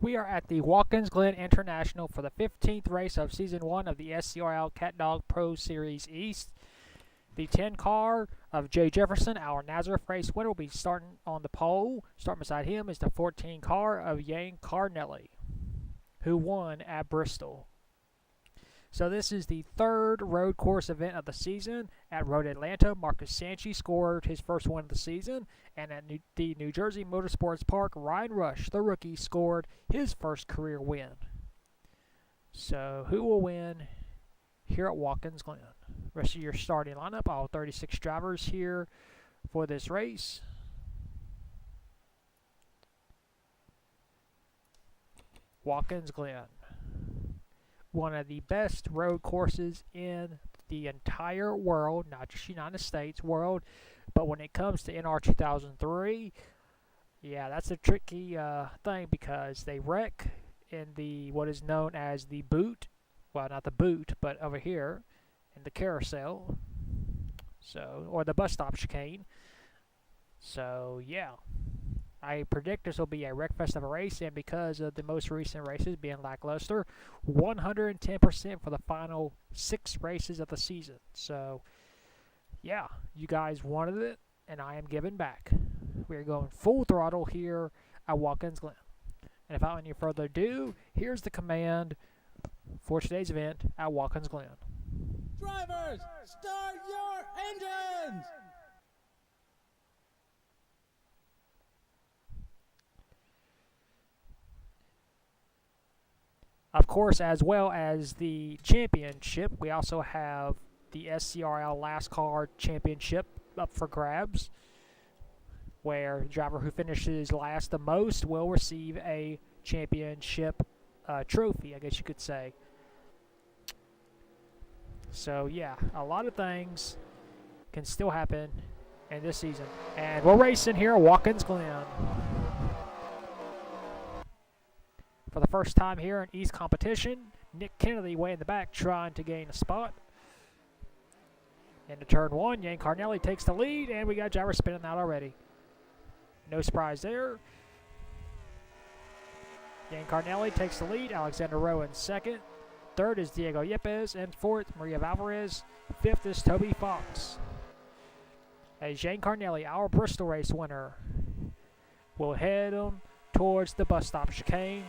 We are at the Watkins Glen International for the 15th race of Season 1 of the SCRL CatDog Pro Series East. The 10 car of Jay Jefferson, our Nazareth race winner, will be starting on the pole. Starting beside him is the 14 car of Yang Carnelli, who won at Bristol. So this is the third road course event of the season. At Road Atlanta, Marcus Sanchi scored his first win of the season. And at the New Jersey Motorsports Park, Ryan Rush, the rookie, scored his first career win. So who will win here at Watkins Glen? Rest of your starting lineup, all 36 drivers here for this race. Watkins Glen, one of the best road courses in the entire world, not just United States, world. But when it comes to NR 2003, yeah, that's a tricky thing because they wreck in the what is known as the boot. Well, not the boot, but over here in the carousel. So, or the bus stop chicane. So, yeah. I predict this will be a wreckfest of a race, and because of the most recent races being lackluster, 110% for the final 6 races of the season. So, yeah, you guys wanted it, and I am giving back. We're going full throttle here at Watkins Glen. And without any further ado, here's the command for today's event at Watkins Glen. Drivers, start your engines! Of course, as well as the championship, we also have the SCRL Last Car Championship up for grabs, where the driver who finishes last the most will receive a championship trophy, I guess you could say. So, yeah, a lot of things can still happen in this season. And we're racing here at Watkins Glen. For the first time here in East competition, Nick Kennedy way in the back trying to gain a spot. Into turn 1, Yang Carnelli takes the lead, and we got driver spinning out already. No surprise there. Yang Carnelli takes the lead, Alexander Rowe in second. Third is Diego Yepes, and fourth, Maria Valvarez. Fifth is Toby Fox. As Yang Carnelli, our Bristol race winner, will head towards the bus stop chicane.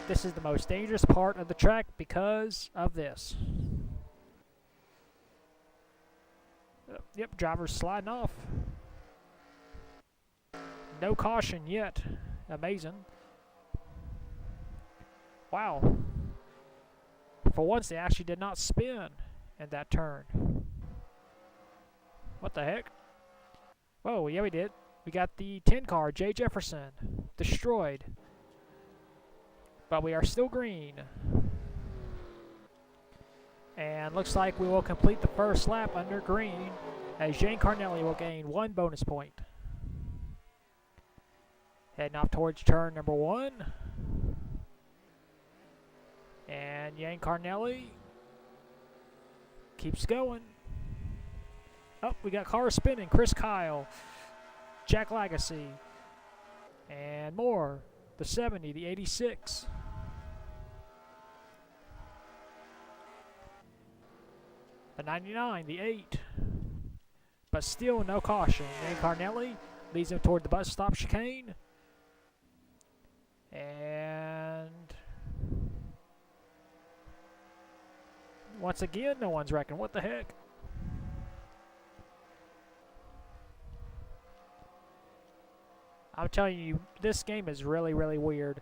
This is the most dangerous part of the track because of this. Yep, driver's sliding off. No caution yet. Amazing. Wow. For once, they actually did not spin in that turn. What the heck? Whoa, yeah, we did. We got the 10 car, Jay Jefferson, destroyed. But we are still green. And looks like we will complete the first lap under green, as Jane Carnelli will gain 1 bonus point. Heading off towards turn number 1. And Yang Carnelli keeps going. Oh, we got cars spinning. Chris Kyle, Jack Lagacy, and more. The 70, the 86. The 99, the 8. But still no caution. Yang Carnelli leads him toward the bus stop chicane. And once again, no one's wrecking. What the heck? I'm telling you, this game is really, really weird.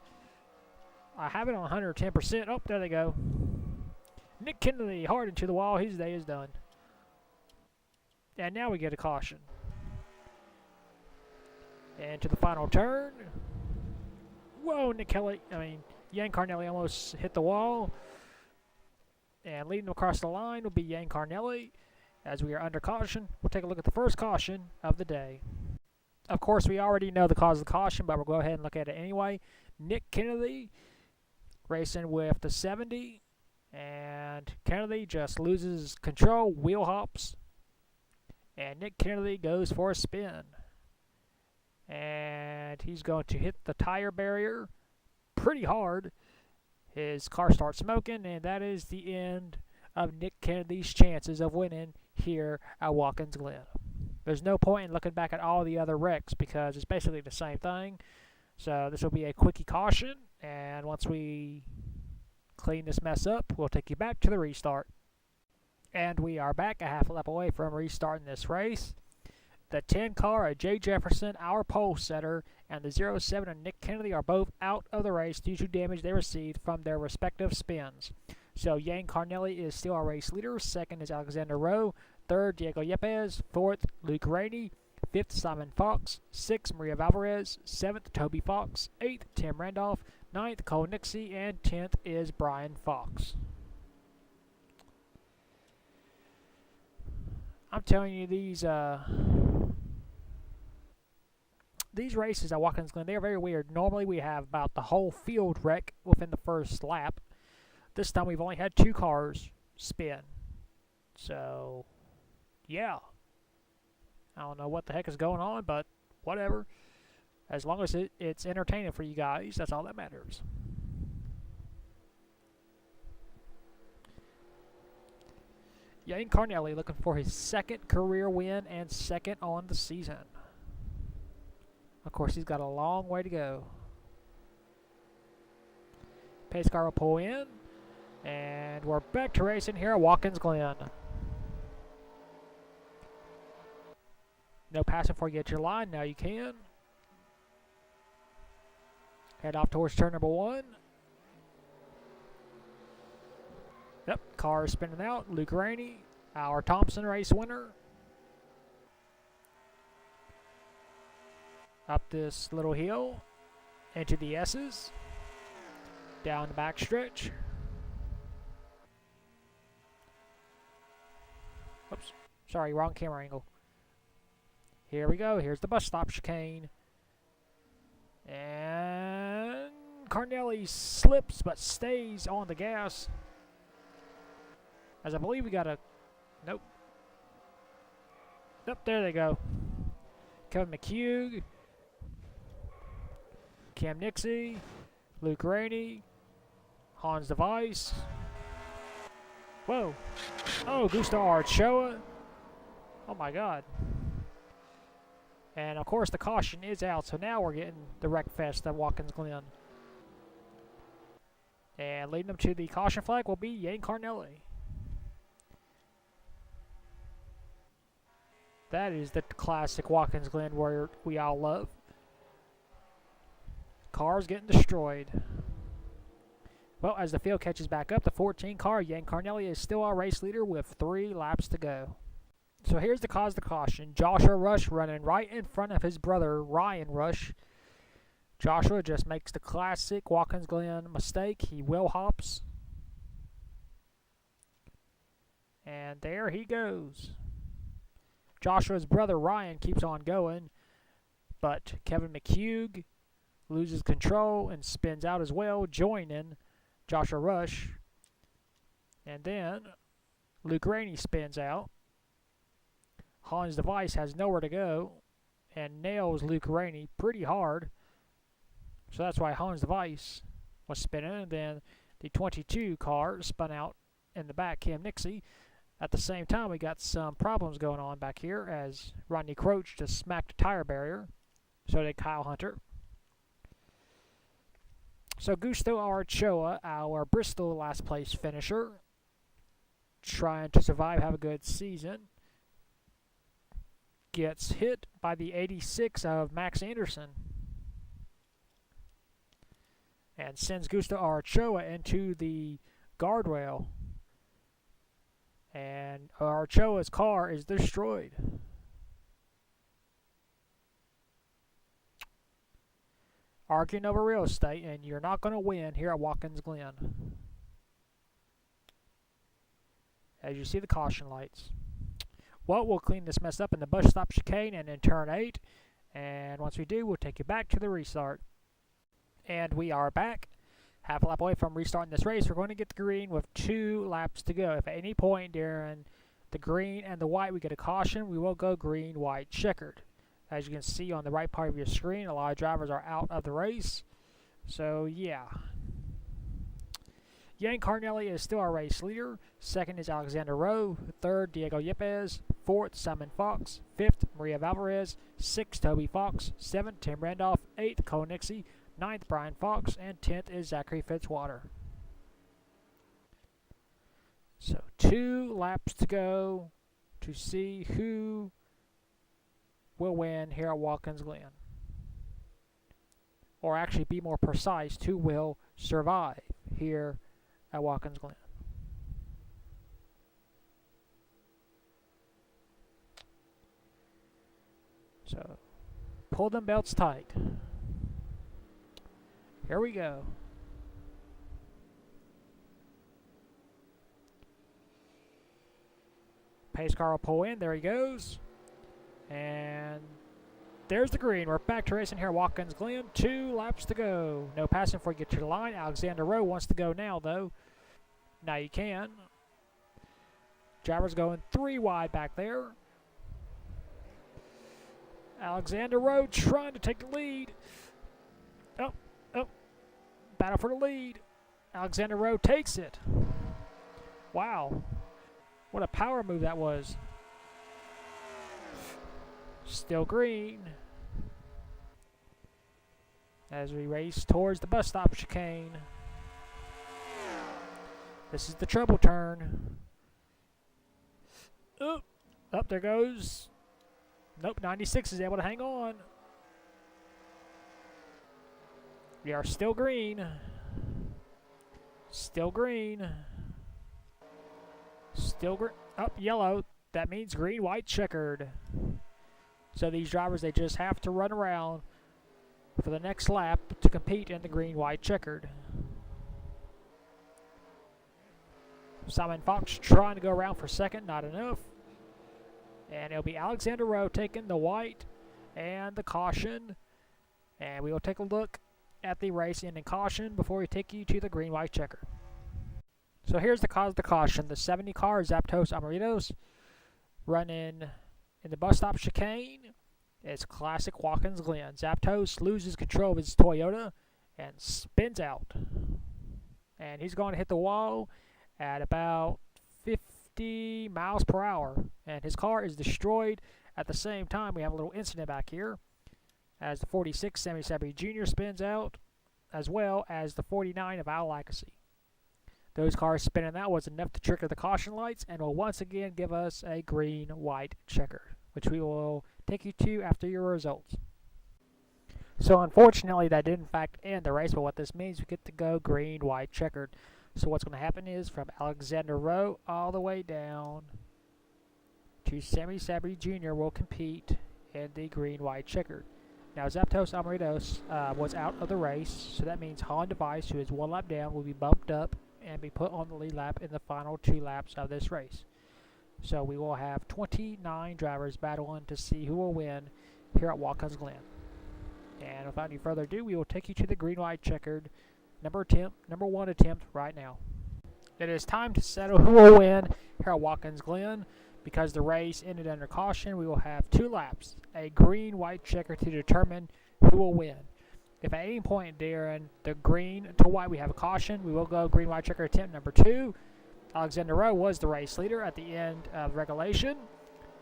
I have it on 110%. Oh, there they go. Nick Kennedy hard into the wall. His day is done. And now we get a caution. And to the final turn. Whoa, Yang Carnelli almost hit the wall. And leading across the line will be Yang Carnelli. As we are under caution, we'll take a look at the first caution of the day. Of course, we already know the cause of the caution, but we'll go ahead and look at it anyway. Nick Kennedy racing with the 70, and Kennedy just loses control, wheel hops, and Nick Kennedy goes for a spin. And he's going to hit the tire barrier pretty hard. His car starts smoking, and that is the end of Nick Kennedy's chances of winning here at Watkins Glen. There's no point in looking back at all the other wrecks because it's basically the same thing. So this will be a quickie caution, and once we clean this mess up, we'll take you back to the restart. And we are back a half a lap away from restarting this race. The 10 car of Jay Jefferson, our pole setter, and the 07 of Nick Kennedy are both out of the race due to damage they received from their respective spins. So Yang Carnelli is still our race leader. Second is Alexander Rowe. Third, Diego Yepes. Fourth, Luke Rainey. Fifth, Simon Fox. Sixth, Maria Valvarez. Seventh, Toby Fox. Eighth, Tim Randolph. Ninth, Cole Nixie. And 10th is Brian Fox. I'm telling you, these races at Watkins Glen, they're very weird. Normally we have about the whole field wreck within the first lap. This time we've only had 2 cars spin. So, yeah. I don't know what the heck is going on, but whatever. As long as it's entertaining for you guys, that's all that matters. Yang Carnelli looking for his 2nd career win and 2nd on the season. Of course, he's got a long way to go. Pace car will pull in, and we're back to racing here at Watkins Glen. No passing before you get your line. Now you can. Head off towards turn number 1. Yep, car is spinning out. Luke Rainey, our Thompson race winner. Up this little hill, into the S's, down the back stretch. Oops, sorry, wrong camera angle. Here we go, here's the bus stop chicane. And Carnelli slips but stays on the gas. As I believe we got a... Nope. Nope, there they go. Kevin McHugh. Cam Nixie. Luke Rainey. Hans DeVice. Whoa. Oh, Gusto Archoa. Oh my god. And of course the caution is out, so now we're getting the wreck fest at Watkins Glen. And leading them to the caution flag will be Yang Carnelli. That is the classic Watkins Glen where we all love. Cars getting destroyed. Well, as the field catches back up, the 14 car, Yang Carnelli, is still our race leader with 3 laps to go. So here's the cause of the caution. Joshua Rush running right in front of his brother, Ryan Rush. Joshua just makes the classic Watkins Glen mistake. He will hops. And there he goes. Joshua's brother Ryan keeps on going, but Kevin McHugh loses control and spins out as well, joining Joshua Rush. And then Luke Rainey spins out. Hans DeVice has nowhere to go and nails Luke Rainey pretty hard. So that's why Hans DeVice was spinning. And then the 22 car spun out in the back, Cam Nixie. At the same time, we got some problems going on back here as Rodney Croach just smacked a tire barrier. So did Kyle Hunter. So Gusto Archoa, our Bristol last place finisher, trying to survive, have a good season, gets hit by the 86 of Max Anderson and sends Gusto Archoa into the guardrail. And Archoa's car is destroyed. Arguing over real estate, and you're not going to win here at Watkins Glen. As you see the caution lights. Well, we'll clean this mess up in the bus stop chicane and in turn 8. And once we do, we'll take you back to the restart. And we are back. Half a lap away from restarting this race. We're going to get the green with 2 laps to go. If at any point during the green and the white we get a caution, we will go green, white, checkered. As you can see on the right part of your screen, a lot of drivers are out of the race. So, yeah. Yang Carnelli is still our race leader. Second is Alexander Rowe. Third, Diego Yepes. Fourth, Simon Fox. Fifth, Maria Valvarez. Sixth, Toby Fox. Seventh, Tim Randolph. Eighth, Cole Nixie. Ninth, Brian Fox. And 10th is Zachary Fitzwater. So 2 laps to go to see who will win here at Watkins Glen. Or actually be more precise, who will survive here at Watkins Glen. So, pull them belts tight. Here we go. Pace car will pull in. There he goes. And there's the green. We're back to racing here at Watkins Glen. 2 laps to go. No passing before you get to the line. Alexander Rowe wants to go now, though. Now you can. Driver's going 3 wide back there. Alexander Rowe trying to take the lead. Oh. Battle for the lead. Alexander Rowe takes it. Wow. What a power move that was. Still green. As we race towards the bus stop chicane. This is the treble turn. Oh, there goes. Nope, 96 is able to hang on. We are still green. Still green. Still green. Up yellow. That means green, white, checkered. So these drivers, they just have to run around for the next lap to compete in the green, white, checkered. Simon Fox trying to go around for second, not enough. And it'll be Alexander Rowe taking the white and the caution. And we will take a look at the race ending caution before we take you to the green, white, checker. So here's the cause of the caution. The 70 car, Zapdos Amaritos, running in the bus stop chicane. It's classic Watkins Glen. Zapdos loses control of his Toyota and spins out. And he's going to hit the wall at about 50 miles per hour. And his car is destroyed. At the same time, we have a little incident back here as the 46 Sammy Sabry Jr. spins out, as well as the 49 of Al Lacasey. Those cars spinning out was enough to trigger the caution lights and will once again give us a green, white checker, which we will take you to after your results. So unfortunately, that did in fact end the race, but what this means, we get to go green, white, checkered. So what's going to happen is from Alexander Rowe all the way down to Sammy Sabry Jr. will compete in the green, white, checkered. Now Zapdos Amaritos was out of the race, so that means Holland Device, who is 1 lap down, will be bumped up and be put on the lead lap in the final 2 laps of this race. So we will have 29 drivers battling to see who will win here at Watkins Glen. And without any further ado, we will take you to the green, white, checkered number 1 attempt right now. It is time to settle who will win here at Watkins Glen. Because the race ended under caution, we will have 2 laps, a green, white checker to determine who will win. If at any point during the green to white we have a caution, we will go green, white checker attempt number 2. Alexander Rowe was the race leader at the end of regulation.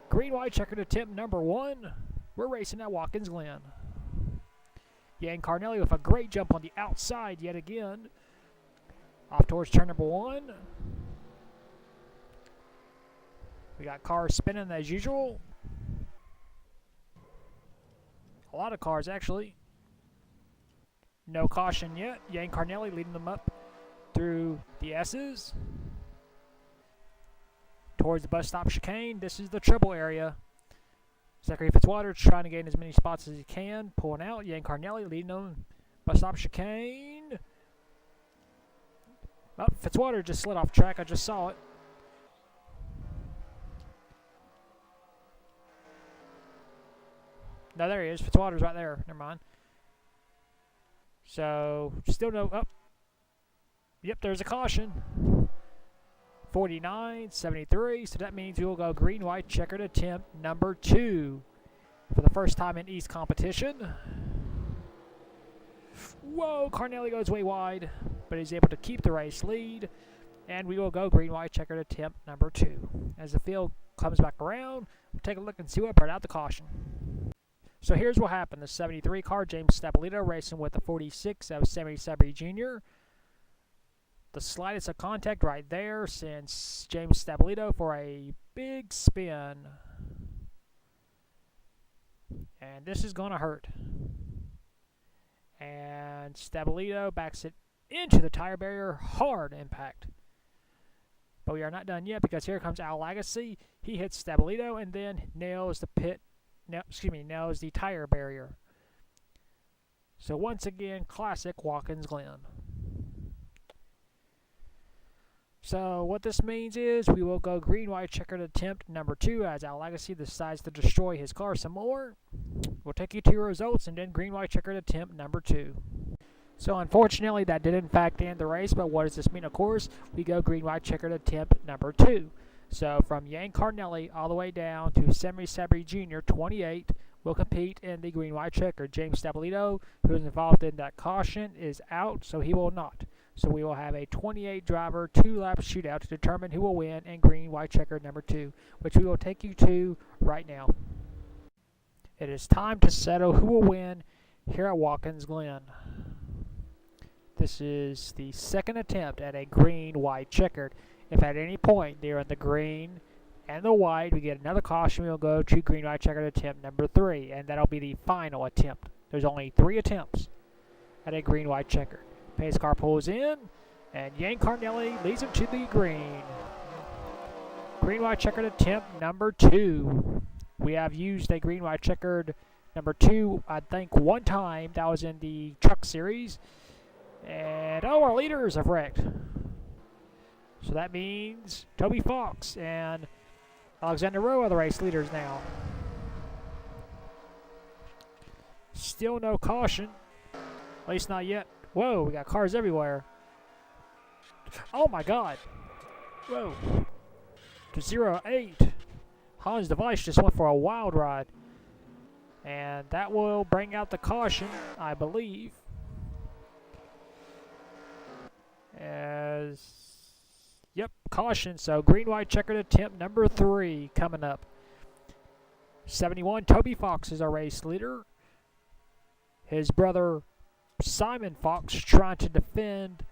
Green, white checkered attempt number 1. We're racing at Watkins Glen. Yang Carnelli with a great jump on the outside yet again. Off towards turn number 1. We got cars spinning as usual. A lot of cars, actually. No caution yet. Yang Carnelli leading them up through the S's. Towards the bus stop chicane. This is the triple area. Zachary Fitzwater trying to gain as many spots as he can. Pulling out. Yang Carnelli leading them. Bus stop chicane. Oh, Fitzwater just slid off track. I just saw it. No, there he is. Fitzwater's right there. Never mind. So, still no... Oh. Yep, there's a caution. 49, 73. So that means we will go green, white, checkered attempt number 2. For the first time in East competition. Whoa, Carnelli goes way wide, but he's able to keep the race lead. And we will go green, white, checkered attempt number 2. As the field comes back around, we'll take a look and see what brought out the caution. So here's what happened. The 73 car, James Stabilito, racing with the 46 of Sammy Sabri Jr. The slightest of contact right there sends James Stabilito for a big spin. And this is going to hurt. And Stabilito backs it into the tire barrier. Hard impact. But we are not done yet because here comes Al Lagasse. He hits Stabilito and then nails the tire barrier. So once again, classic Watkins Glen. So what this means is we will go green, white, checkered attempt number 2 as Al Lagasse decides to destroy his car some more. We'll take you to your results and then green, white, checkered attempt number 2. So unfortunately that did in fact end the race, but what does this mean? Of course, we go green, white, checkered attempt number 2. So from Yank Carnelli all the way down to Sammy Sabri Jr., 28, will compete in the green, white, checkered. James Stabilito, who is involved in that caution, is out, so he will not. So we will have a 28-driver, 2-lap shootout to determine who will win in green, white, checkered number 2, which we will take you to right now. It is time to settle who will win here at Watkins Glen. This is the second attempt at a green, white, checkered. If at any point they are in the green and the white, we get another caution. We'll go to green, white, checkered attempt number 3, and that'll be the final attempt. There's only 3 attempts at a green, white, checkered. Pace car pulls in, and Yank Carnelli leads him to the green. Green, white, checkered attempt number 2. We have used a green, white, checkered number 2, I think, one time. That was in the truck series. And, our leaders have wrecked. So that means Toby Fox and Alexander Rowe are the race leaders now. Still no caution. At least not yet. Whoa, we got cars everywhere. Oh my god. Whoa. To 08. Hans Device just went for a wild ride. And that will bring out the caution, I believe. Yep, caution. So green, white, checkered attempt number 3 coming up. 71, Toby Fox is our race leader. His brother Simon Fox trying to defend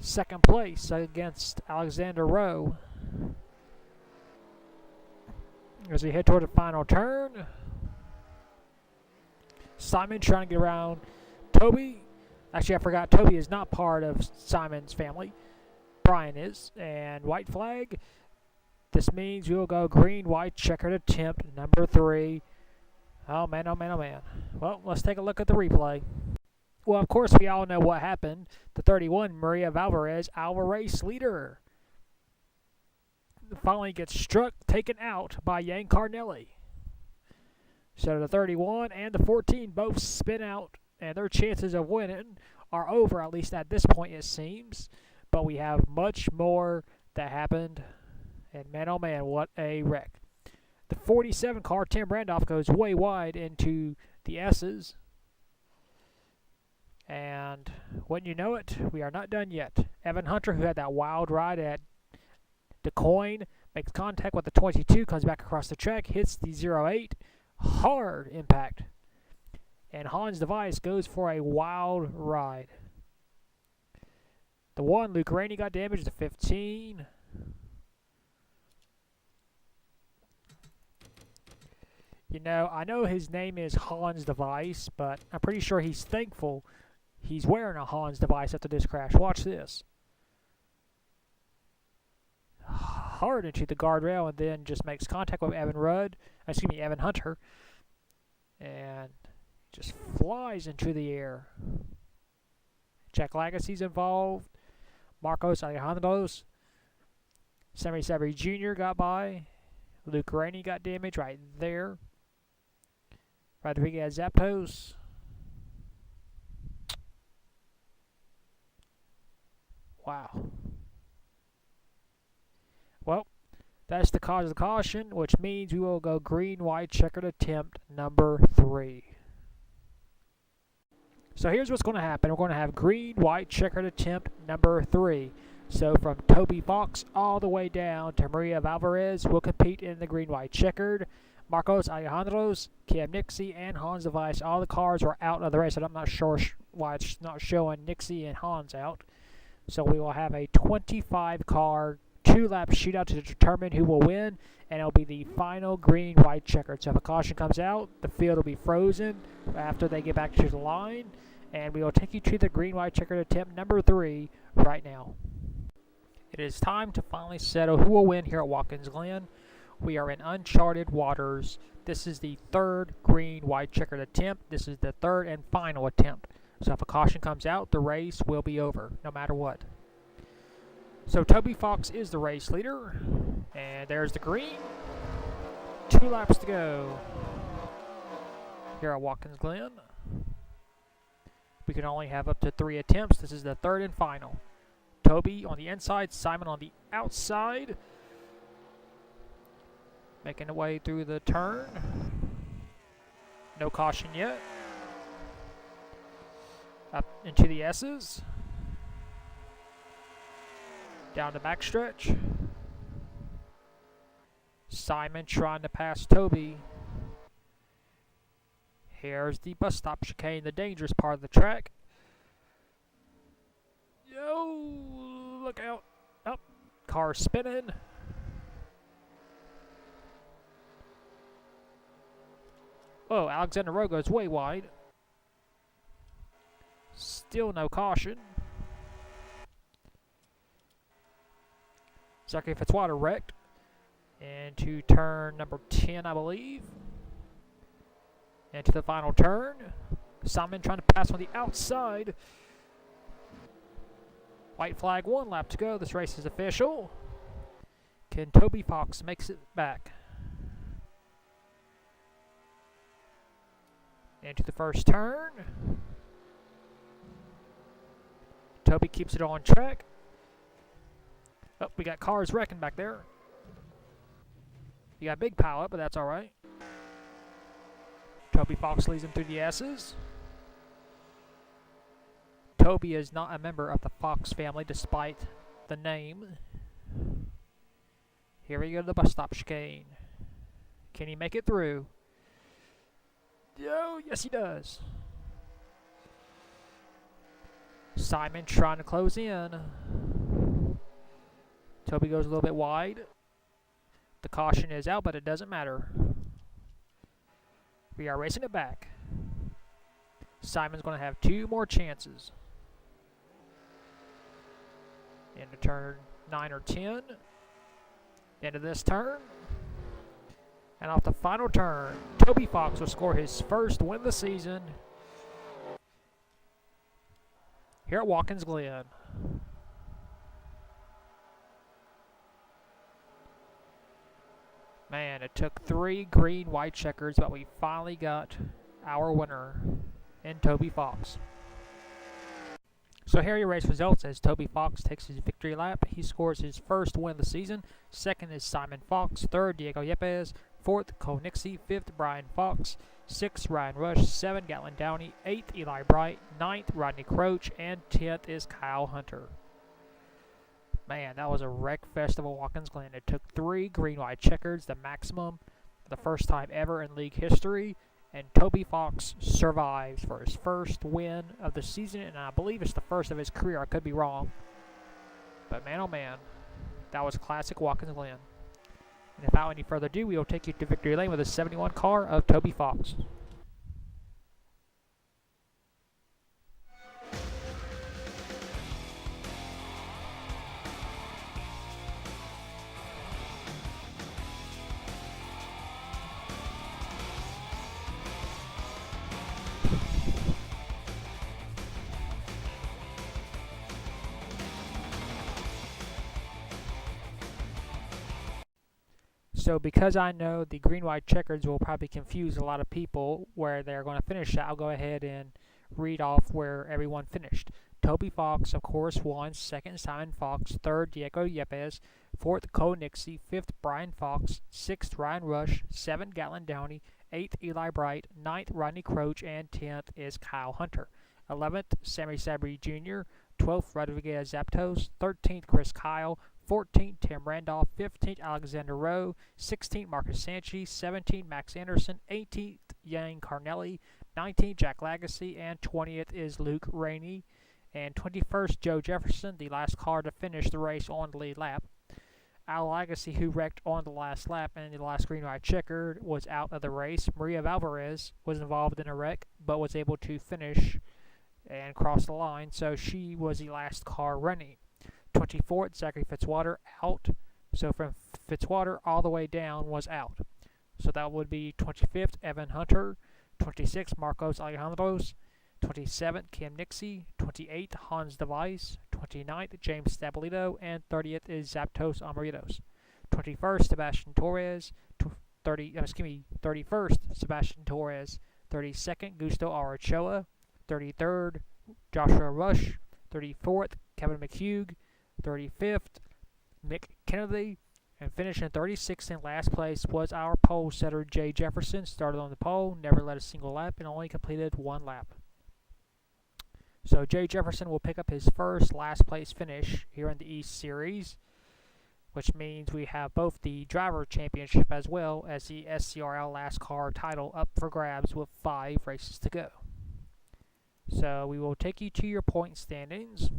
second place against Alexander Rowe. As we head toward the final turn, Simon trying to get around Toby. Actually, I forgot Toby is not part of Simon's family. Brian is. And white flag. This means we will go green, white, checkered attempt number 3. Oh man, oh man, oh man. Well, let's take a look at the replay. Well, of course, we all know what happened. The 31, Maria Valvarez, our race leader, finally gets struck, taken out by Yank Carnelli. So the 31 and the 14 both spin out, and their chances of winning are over, at least at this point it seems. But we have much more that happened, and man oh man, what a wreck. The 47 car, Tim Randolph, goes way wide into the S's. And when you know it, we are not done yet. Evan Hunter, who had that wild ride at DeCoin, makes contact with the 22, comes back across the track, hits the 08. Hard impact. And Hans Device goes for a wild ride. The 1, Luke Rainey, got damaged. The 15. You know, I know his name is Hans Device, but I'm pretty sure he's thankful he's wearing a Hans Device after this crash. Watch this. Hard into the guardrail and then just makes contact with Evan Hunter. And just flies into the air. Jack Lagasse's involved. Marcos Alejandros. Sammy Sabri Jr. got by. Luke Rainey got damaged right there. Rodriguez Zapdos. Wow. Well, that's the cause of the caution, which means we will go green, white, checkered attempt number 3. So here's what's going to happen. We're going to have green, white, checkered attempt number 3. So from Toby Fox all the way down to Maria Valvarez will compete in the green, white, checkered. Marcos Alejandros, Cam Nixie, and Hans Device. All the cars were out of the race, and I'm not sure why it's not showing Nixie and Hans out. So we will have a 25-car, 2-lap shootout to determine who will win, and it'll be the final green, white, checkered. So if a caution comes out, the field will be frozen after they get back to the line, and we will take you to the green, white, checkered attempt number 3 right now. It is time to finally settle who will win here at Watkins Glen. We are in uncharted waters. This is the 3rd green, white, checkered attempt. This is the 3rd and final attempt. So if a caution comes out, the race will be over, no matter what. So Toby Fox is the race leader. And there's the green. 2 laps to go here at Watkins Glen. We can only have up to 3 attempts. This is the 3rd and final. Toby on the inside, Simon on the outside. Making the way through the turn. No caution yet. Up into the S's. Down the backstretch. Simon trying to pass Toby. Here's the bus stop chicane, the dangerous part of the track. Yo, look out. Up, car spinning. Oh, Alexander Rowe goes way wide. Still no caution. Zachary Fitzwater wrecked. Into turn number 10, I believe. Into the final turn. Simon trying to pass on the outside. White flag, 1 lap to go. This race is official. Can Toby Fox makes it back? Into the first turn. Toby keeps it on track. Oh, we got cars wrecking back there. You got a big pile up, but that's all right. Toby Fox leads him through the S's. Toby is not a member of the Fox family, despite the name. Here we go to the bus stop chicane. Can he make it through? Oh, yes he does. Simon trying to close in. Toby goes a little bit wide. The caution is out, but it doesn't matter. We are racing it back. Simon's going to have 2 more chances. Into turn 9 or 10. Into this turn. And off the final turn, Toby Fox will score his first win of the season here at Watkins Glen. Man, it took 3 green, white checkers, but we finally got our winner in Toby Fox. So here are your race results as Toby Fox takes his victory lap. He scores his first win of the season. 2nd is Simon Fox. 3rd, Diego Yepes. 4th, Cole Nixie. 5th, Brian Fox. 6th, Ryan Rush. 7th, Gatlin Downey. 8th, Eli Bright. 9th, Rodney Croach. And 10th is Kyle Hunter. Man, that was a wreck festival Watkins Glen. It took 3 green, white checkers, the maximum for the first time ever in league history. And Toby Fox survives for his first win of the season, and I believe it's the first of his career. I could be wrong. But man, oh man, that was classic Watkins Glen. And without any further ado, we will take you to victory lane with a 71 car of Toby Fox. So because I know the green-white checkers will probably confuse a lot of people where they're going to finish, I'll go ahead and read off where everyone finished. Toby Fox, of course, won. 2nd, Simon Fox. 3rd, Diego Yepes. 4th, Cole Nixie. 5th, Brian Fox. 6th, Ryan Rush. 7th, Gatlin Downey. 8th, Eli Bright. 9th, Rodney Croach. And 10th is Kyle Hunter. 11th, Sammy Sabri Jr., 12th, Rodriguez Zapdos, 13th, Chris Kyle, 14th, Tim Randolph, 15th, Alexander Rowe, 16th, Marcus Sanchez, 17th, Max Anderson, 18th, Yang Carnelli, 19th, Jack Lagacy, and 20th is Luke Rainey. And 21st, Joe Jefferson, the last car to finish the race on the lead lap. Al Lagacy, who wrecked on the last lap and the last green light checkered, was out of the race. Maria Valvarez was involved in a wreck, but was able to finish and cross the line, so she was the last car running. 24th, Zachary Fitzwater, out. So from Fitzwater all the way down was out. So that would be 25th, Evan Hunter. 26th, Marcos Alejandros. 27th, Kim Nixie. 28th, Hans DeVice. 29th, James Stabilito. And 30th is Zapdos Amaritos. 21st, Sebastian Torres. 31st, Sebastian Torres. 32nd, Gusto Arachoa. 33rd, Joshua Rush. 34th, Kevin McHugh. 35th, Mick Kennedy. And finishing 36th in last place was our pole setter, Jay Jefferson. Started on the pole, never led a single lap, and only completed one lap. So Jay Jefferson will pick up his first last place finish here in the East Series, which means we have both the driver championship as well as the SCRL last car title up for grabs with 5 races to go. So we will take you to your point standings.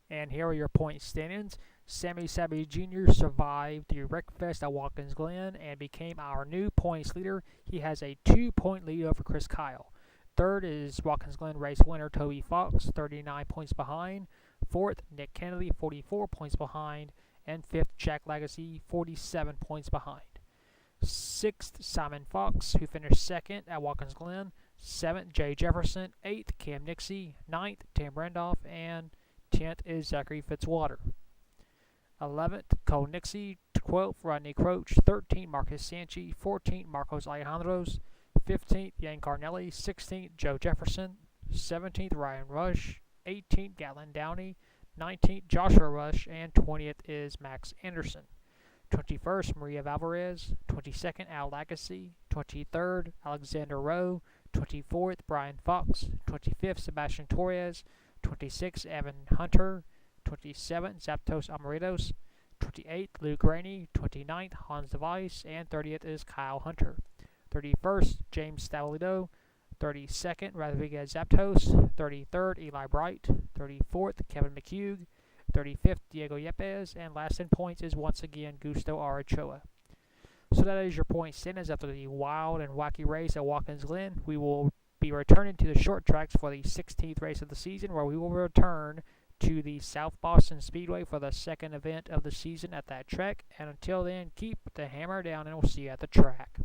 And here are your point standings. Sammy Sabby Jr. survived the Wreckfest at Watkins Glen and became our new points leader. He has a 2-point lead over Chris Kyle. Third is Watkins Glen race winner Toby Fox, 39 points behind. Fourth, Nick Kennedy, 44 points behind. And fifth, Jack Lagacy, 47 points behind. Sixth, Simon Fox, who finished second at Watkins Glen. Seventh, Jay Jefferson. Eighth, Cam Nixie. Ninth, Tim Randolph. And 10th is Zachary Fitzwater. 11th, Cole Nixie. 12th, Rodney Croach. 13th, Marcus Sanchez. 14th, Marcos Alejandros. 15th, Yang Carnelli. 16th, Joe Jefferson. 17th, Ryan Rush. 18th, Gatlin Downey. 19th, Joshua Rush. And 20th is Max Anderson. 21st, Maria Valvarez. 22nd, Al Lagacy. 23rd, Alexander Rowe. 24th, Brian Fox. 25th, Sebastian Torres. 26th, Evan Hunter. 27th, Zapdos Amaritos. 28th, Luke Rainey. 29th, Hans DeVice. And 30th is Kyle Hunter. 31st, James Stabilito. 32nd, Rodriguez Zapdos. 33rd, Eli Bright. 34th, Kevin McHugh. 35th, Diego Yepes. And last in points is once again Gusto Arachoa. So that is your point standings after the wild and wacky race at Watkins Glen. We will be returning to the short tracks for the 16th race of the season, where we will return to the South Boston Speedway for the second event of the season at that track. And until then, keep the hammer down, and we'll see you at the track.